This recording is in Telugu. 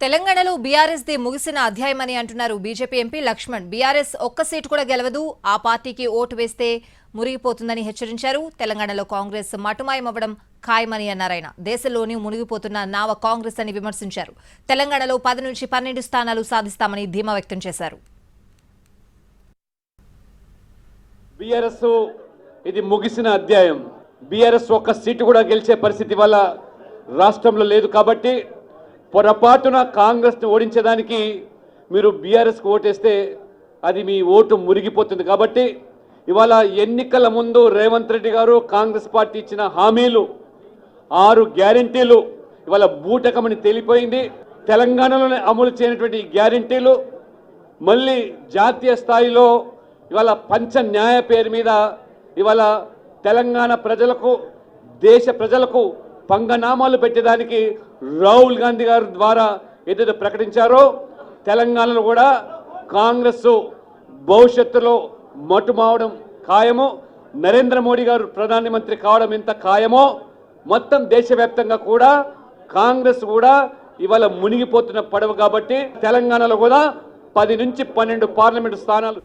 తెలంగాణలో బీఆర్ఎస్ ది ముగిసిన అధ్యాయమని అంటున్నారు బీజేపీ ఎంపీ లక్ష్మణ్. బీఆర్ఎస్ ఒక్క సీటు కూడా గెలవదు, ఆ పార్టీకి ఓటు వేస్తే మురిగిపోతుందని హెచ్చరించారు. తెలంగాణలో కాంగ్రెస్ మటుమాయమవ్వడం ఖాయమని అన్నారాయన. దేశంలోని మునిగిపోతున్న నావ కాంగ్రెస్ అని విమర్శించారు. తెలంగాణలో 10 నుంచి 12 స్థానాలు సాధిస్తామని ధీమా వ్యక్తం చేశారు. బీఆర్ఎస్ ఇది ముగిసిన అధ్యాయం. బీఆర్ఎస్ ఒక్క సీటు కూడా గెలిచే పరిస్థితి వల్ల రాష్ట్రంలో లేదు. కాబట్టి పొరపాటున కాంగ్రెస్ని ఓడించడానికి మీరు బీఆర్ఎస్కి ఓటేస్తే అది మీ ఓటు మురిగిపోతుంది. కాబట్టి ఇవాళ ఎన్నికల ముందు రేవంత్ రెడ్డి గారు కాంగ్రెస్ పార్టీ ఇచ్చిన హామీలు 6 గ్యారెంటీలు ఇవాళ బూటకమని తేలిపోయింది. తెలంగాణలోనే అమలు చేయనటువంటి గ్యారెంటీలు మళ్ళీ జాతీయ స్థాయిలో ఇవాళ పంచ న్యాయ పేరు మీద ఇవాళ తెలంగాణ ప్రజలకు దేశ ప్రజలకు పంగనామాలు పెట్టేదానికి రాహుల్ గాంధీ గారి ద్వారా ఏదైతే ప్రకటించారో తెలంగాణలో కూడా కాంగ్రెస్ భవిష్యత్తులో మటుమావడం ఖాయము. నరేంద్ర మోడీ గారు ప్రధానమంత్రి కావడం ఎంత ఖాయమో మొత్తం దేశవ్యాప్తంగా కూడా కాంగ్రెస్ కూడా ఇవాళ మునిగిపోతున్న పడవ. కాబట్టి తెలంగాణలో కూడా 10 నుంచి 12 పార్లమెంటు స్థానాలు